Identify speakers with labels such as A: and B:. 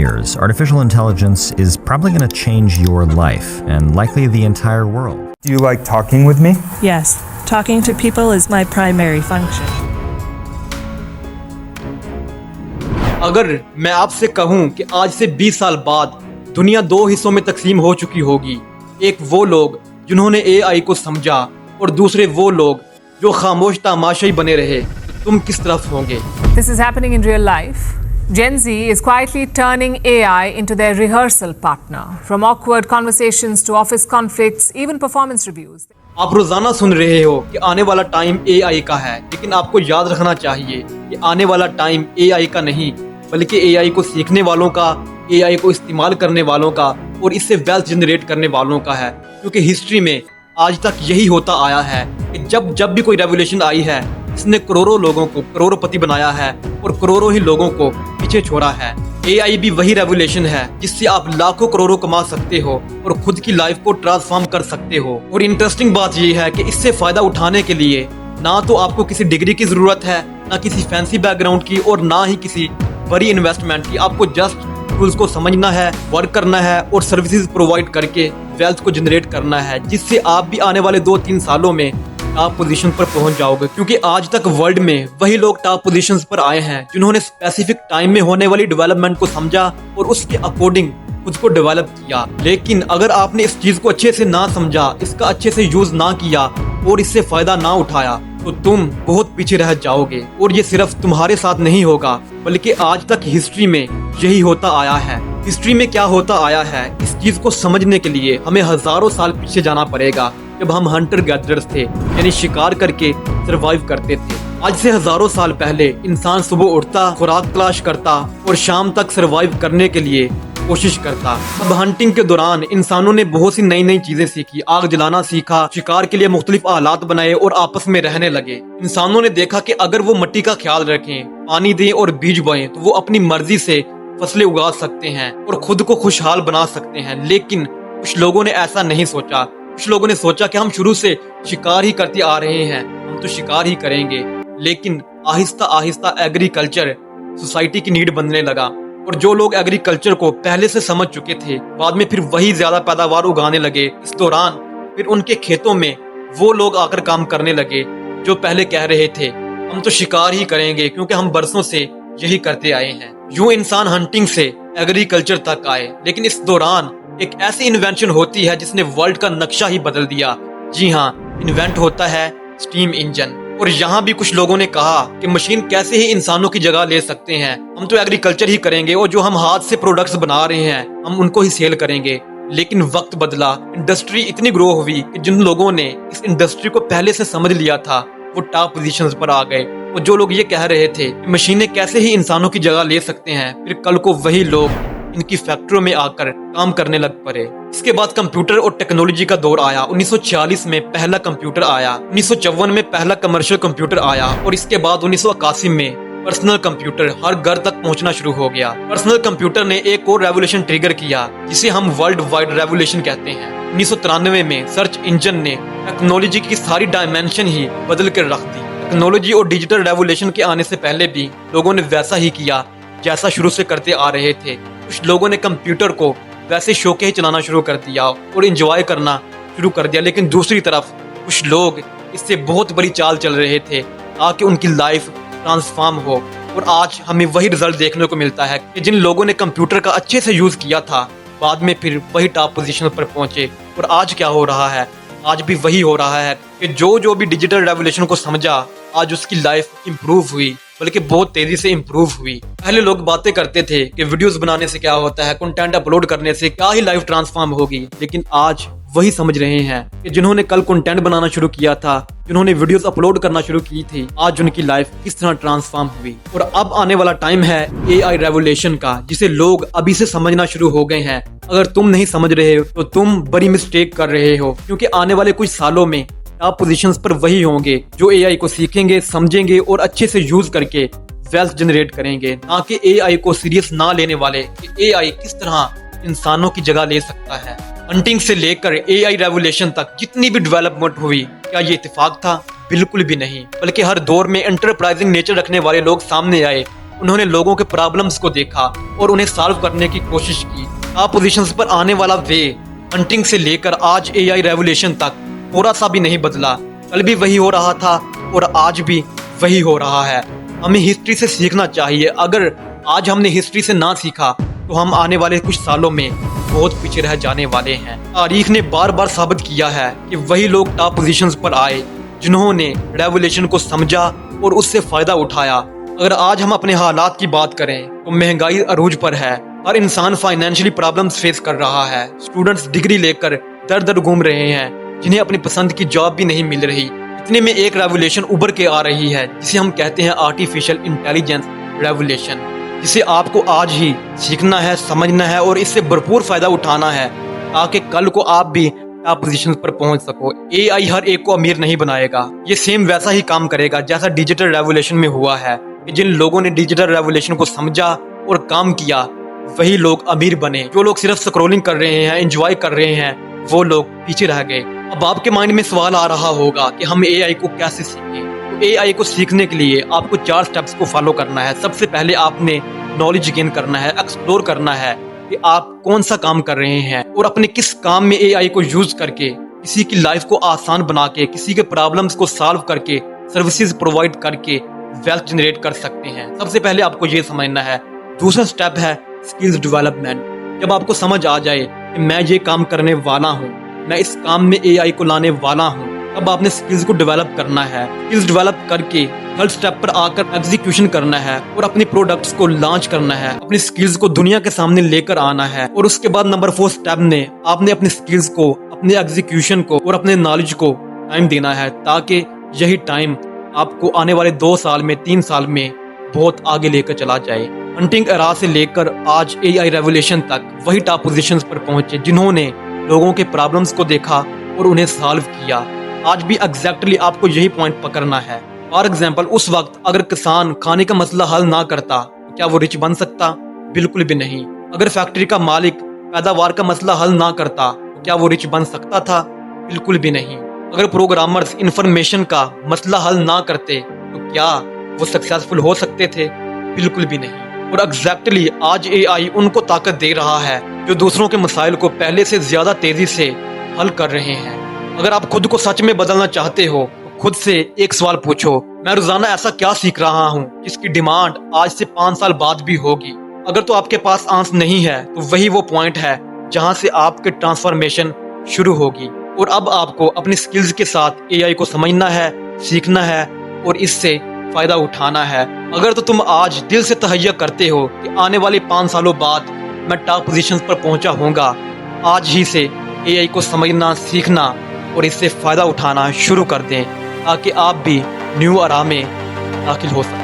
A: years, artificial intelligence is probably going to change your life and likely the entire world.
B: Do you like talking with me?
C: Yes, talking to people is my primary function.
D: अगर मैं आपसे कहूं कि आज से 20 साल बाद दुनिया दो हिस्सों में तकसीम हो चुकी होगी, एक वो लोग जिन्होंने एआई को समझा और दूसरे वो लोग जो खामोश तमाशाई बने रहे, तो तुम किस तरफ होंगे?
E: This is happening in real life. Gen Z is quietly turning AI into their rehearsal partner. From awkward conversations to office conflicts, even performance reviews.
D: आप रोजाना सुन रहे हो कि आने वाला टाइम एआई का है, लेकिन आपको याद रखना चाहिए कि आने वाला टाइम एआई का नहीं, बल्कि एआई को सीखने वालों का, एआई को इस्तेमाल करने वालों का और इससे वेल्थ जनरेट करने वालों का है। क्योंकि हिस्ट्री में आज तक यही होता आया है कि जब भी कोई रेवोल्यूशन आई है, इसने करोड़ों लोगों को करोड़पति बनाया है और करोड़ों ही लोगों को पीछे छोड़ा है। एआई भी वही रेवोल्यूशन है जिससे आप लाखों करोड़ों कमा सकते हो और खुद की लाइफ को ट्रांसफॉर्म कर सकते हो। और इंटरेस्टिंग बात ये है कि इससे फायदा उठाने के लिए ना तो आपको किसी डिग्री की जरूरत है, ना किसी फैंसी बैकग्राउंड की और ना ही किसी बड़ी इन्वेस्टमेंट की। आपको जस्ट टूल्स को समझना है, वर्क करना है और सर्विसेज प्रोवाइड करके वेल्थ को जनरेट करना है, जिससे आप भी आने वाले 2-3 सालों में टॉप पोजीशन पर पहुंच जाओगे। क्योंकि आज तक वर्ल्ड में वही लोग टॉप पोजीशंस पर आए हैं जिन्होंने स्पेसिफिक टाइम में होने वाली डेवलपमेंट को समझा और उसके अकॉर्डिंग खुद को डेवलप किया। लेकिन अगर आपने इस चीज को अच्छे से ना समझा, इसका अच्छे से यूज ना किया और इससे फायदा ना उठाया, तो तुम बहुत पीछे रह जाओगे। और ये सिर्फ तुम्हारे साथ नहीं होगा, बल्कि आज तक हिस्ट्री में यही होता आया है। हिस्ट्री में क्या होता आया है, इस चीज को समझने के लिए हमें हजारों साल पीछे जाना पड़ेगा, जब हम हंटर गैदरर्स थे, यानी शिकार करके सरवाइव करते थे। आज से हजारों साल पहले इंसान सुबह उठता, खुराक तलाश करता और शाम तक सरवाइव करने के लिए कोशिश करता। अब हंटिंग के दौरान इंसानों ने बहुत सी नई नई चीजें सीखी, आग जलाना सीखा, शिकार के लिए मुख्तलिफ आलात बनाए और आपस में रहने लगे। इंसानों ने देखा कि अगर वो मिट्टी का ख्याल रखें, पानी दें और बीज बोएं, तो वो अपनी मर्जी से फसलें उगा सकते हैं और खुद को खुशहाल बना सकते हैं। लेकिन कुछ लोगों ने ऐसा नहीं सोचा। कुछ लोगों ने सोचा कि हम शुरू से शिकार ही करते आ रहे हैं, हम तो शिकार ही करेंगे। लेकिन आहिस्ता आहिस्ता एग्रीकल्चर सोसाइटी की नीड बनने लगा और जो लोग एग्रीकल्चर को पहले से समझ चुके थे, बाद में फिर वही ज्यादा पैदावार उगाने लगे। इस दौरान फिर उनके खेतों में वो लोग आकर काम करने लगे जो पहले कह रहे थे हम तो शिकार ही करेंगे, क्योंकि हम बरसों से यही करते आए हैं। यूं इंसान हंटिंग से एग्रीकल्चर तक आए। लेकिन इस दौरान एक ऐसी इन्वेंशन होती है जिसने वर्ल्ड का नक्शा ही बदल दिया। जी हाँ, इन्वेंट होता है स्टीम इंजन। और यहाँ भी कुछ लोगों ने कहा कि मशीन कैसे ही इंसानों की जगह ले सकते हैं, हम तो एग्रीकल्चर ही करेंगे और जो हम हाथ से प्रोडक्ट्स बना रहे हैं हम उनको ही सेल करेंगे। लेकिन वक्त बदला, इंडस्ट्री इतनी ग्रो हुई कि जिन लोगों ने इस इंडस्ट्री को पहले से समझ लिया था वो टॉप पोजीशंस पर आ गए। और जो लोग ये कह रहे थे कि मशीनें कैसे ही इंसानों की जगह ले सकते हैं, फिर कल को वही लोग इनकी फैक्ट्रियों में आकर काम करने लग पड़े। इसके बाद कंप्यूटर और टेक्नोलॉजी का दौर आया। 1946 में पहला कंप्यूटर आया, 1954 में पहला कमर्शियल कंप्यूटर आया और इसके बाद 1981 में पर्सनल कंप्यूटर हर घर तक पहुंचना शुरू हो गया। पर्सनल कंप्यूटर ने एक और रेवोल्यूशन ट्रिगर किया जिसे हम वर्ल्ड वाइड रेवोल्यूशन कहते हैं। 1993 में सर्च इंजन ने टेक्नोलॉजी की सारी डायमेंशन ही बदल कर रख दी। टेक्नोलॉजी और डिजिटल रेवोल्यूशन के आने से पहले भी लोगों ने वैसा ही किया जैसा शुरू से करते आ रहे थे। कुछ लोगों ने कंप्यूटर को वैसे शौक ही चलाना शुरू कर दिया और एंजॉय करना शुरू कर दिया। लेकिन दूसरी तरफ कुछ लोग इससे बहुत बड़ी चाल चल रहे थे ताकि उनकी लाइफ ट्रांसफॉर्म हो। और आज हमें वही रिजल्ट देखने को मिलता है कि जिन लोगों ने कंप्यूटर का अच्छे से यूज किया था, बाद में फिर वही टॉप पोजीशन पर पहुंचे। और आज क्या हो रहा है, आज भी वही हो रहा है कि जो भी डिजिटल रेवोल्यूशन को समझा, आज उसकी लाइफ इंप्रूव हुई, बल्कि बहुत तेजी से इंप्रूव हुई। पहले लोग बातें करते थे कि वीडियोस बनाने से क्या होता है, कंटेंट अपलोड करने से क्या ही लाइफ ट्रांसफॉर्म होगी। लेकिन आज वही समझ रहे हैं कि जिन्होंने कल कंटेंट बनाना शुरू किया था, जिन्होंने वीडियोस अपलोड करना शुरू की थी, आज उनकी लाइफ किस तरह ट्रांसफॉर्म हुई। और अब आने वाला टाइम है एआई रेवोल्यूशन का, जिसे लोग अभी से समझना शुरू हो गए हैं। अगर तुम नहीं समझ रहे हो तो तुम बड़ी मिस्टेक कर रहे हो, क्योंकि आने वाले कुछ सालों में टॉप पोजीशंस पर वही होंगे जो एआई को सीखेंगे, समझेंगे और अच्छे से यूज करके वेल्थ जनरेट करेंगे, ना कि एआई को सीरियस ना लेने वाले कि एआई किस तरह इंसानों की जगह ले सकता है। हंटिंग से लेकर एआई रेवोल्यूशन तक जितनी भी डेवलपमेंट हुई, क्या ये इत्तेफाक था? बिल्कुल भी नहीं, बल्कि हर दौर में एंटरप्राइजिंग नेचर रखने वाले लोग सामने आए انہوں نے لوگوں کے پرابلمز کو دیکھا اور انہیں سالو کرنے کی کوشش کی. ٹاپ پوزیشنز پر آنے والا وے ہنٹنگ سے لے کر آج اے آئی ریولیوشن تک تھوڑا سا بھی نہیں بدلا. کل بھی وہی ہو رہا تھا اور آج بھی وہی ہو رہا ہے. ہمیں ہسٹری سے سیکھنا چاہیے. اگر آج ہم نے ہسٹری سے نہ سیکھا تو ہم آنے والے کچھ سالوں میں بہت پیچھے رہ جانے والے ہیں. تاریخ نے بار بار ثابت کیا ہے کہ وہی لوگ ٹاپ پوزیشنز پر آئے جنہوں نے ریولیوشن کو سمجھا اور اس سے فائدہ اٹھایا. اگر آج ہم اپنے حالات کی بات کریں تو مہنگائی عروج پر ہے. ہر انسان فائنینشلی پرابلمز فیس کر رہا ہے. اسٹوڈنٹس ڈگری لے کر در در گھوم رہے ہیں جنہیں اپنی پسند کی جاب بھی نہیں مل رہی. اتنے میں ایک ریولیوشن ابھر کے آ رہی ہے جسے ہم کہتے ہیں آرٹیفیشل انٹیلیجنس ریولیوشن، جسے آپ کو آج ہی سیکھنا ہے، سمجھنا ہے اور اس سے بھرپور فائدہ اٹھانا ہے تاکہ کل کو آپ بھی ٹاپ پوزیشن پر پہنچ سکو. اے آئی ہر ایک کو امیر نہیں بنائے گا. یہ سیم ویسا ہی کام کرے گا جیسا ڈیجیٹل ریولیوشن میں ہوا ہے کہ جن لوگوں نے ڈیجیٹل ریولیوشن کو سمجھا اور کام کیا وہی لوگ امیر بنے. جو لوگ صرف سکرولنگ کر رہے ہیں، انجوائے کر رہے ہیں، وہ لوگ پیچھے رہ گئے. اب آپ کے مائنڈ میں سوال آ رہا ہوگا کہ ہم اے آئی کو کیسے سیکھیں. تو اے آئی کو سیکھنے کے لیے آپ کو 4 سٹیپس کو فالو کرنا ہے. سب سے پہلے آپ نے نالج گین کرنا ہے، ایکسپلور کرنا ہے کہ آپ کون سا کام کر رہے ہیں اور اپنے کس کام میں اے آئی کو یوز کر کے کسی کی لائف کو آسان بنا کے، کسی کے پرابلمز کو سالو کر کے، سروسز پرووائڈ کر کے ویلتھ جنریٹ کر سکتے ہیں. سب سے پہلے آپ کو یہ سمجھنا ہے. دوسرا سٹیپ ہے اسکلز ڈیولپمنٹ. جب آپ کو سمجھ آ جائے کہ میں یہ کام کرنے والا ہوں، میں اس کام میں اے آئی کو لانے والا ہوں، تب آپ نے اسکلز کو ڈیولپ کرنا ہے. اسکلز ڈیولپ کر کے تھرڈ سٹیپ پر آ کر ایگزیکیوشن کرنا ہے اور اپنی پروڈکٹس کو لانچ کرنا ہے. اپنی اسکلز کو دنیا کے سامنے لے کر آنا ہے. اور اس کے بعد نمبر 4 سٹیپ نے آپ نے اپنی اسکلز کو، اپنے ایگزیکیوشن کو اور اپنے نالج کو ٹائم دینا ہے تاکہ یہی ٹائم آپ کو آنے والے 2 سال میں، 3 سال میں بہت آگے لے کر چلا جائے. ہنٹنگ ایرا سے لے کر آج اے آئی ریولیوشن تک وہی ٹاپ پوزیشنز پر پہنچے جنہوں نے لوگوں کے پرابلمز کو دیکھا اور انہیں سالو کیا. آج بھی ایگزیکٹلی آپ کو یہی پوائنٹ پکڑنا ہے. فار ایگزامپل اس وقت اگر کسان کھانے کا مسئلہ حل نہ کرتا تو کیا وہ رچ بن سکتا؟ بالکل بھی نہیں. اگر فیکٹری کا مالک پیداوار کا مسئلہ حل نہ کرتا تو کیا وہ رچ بن سکتا تھا؟ بالکل بھی نہیں. اگر پروگرامرز انفارمیشن کا مسئلہ حل نہ کرتے تو کیا وہ سکسیسفل ہو سکتے تھے؟ بالکل بھی نہیں. اور ایگزیکٹلی آج اے آئی ان کو طاقت دے رہا ہے جو دوسروں کے مسائل کو پہلے سے زیادہ تیزی سے حل کر رہے ہیں. اگر آپ خود کو سچ میں بدلنا چاہتے ہو تو خود سے ایک سوال پوچھو، میں روزانہ ایسا کیا سیکھ رہا ہوں جس کی ڈیمانڈ آج سے 5 سال بعد بھی ہوگی؟ اگر تو آپ کے پاس آنسر نہیں ہے تو وہی وہ پوائنٹ ہے جہاں سے آپ کے ٹرانسفارمیشن شروع ہوگی. اور اب آپ کو اپنی سکلز کے ساتھ اے آئی کو سمجھنا ہے، سیکھنا ہے اور اس سے فائدہ اٹھانا ہے. اگر تو تم آج دل سے تہیہ کرتے ہو کہ آنے والے 5 سالوں بعد میں ٹاپ پوزیشنز پر پہنچا ہوں گا، آج ہی سے اے آئی کو سمجھنا، سیکھنا اور اس سے فائدہ اٹھانا شروع کر دیں تاکہ آپ بھی نیو ایرا میں داخل ہو سکیں.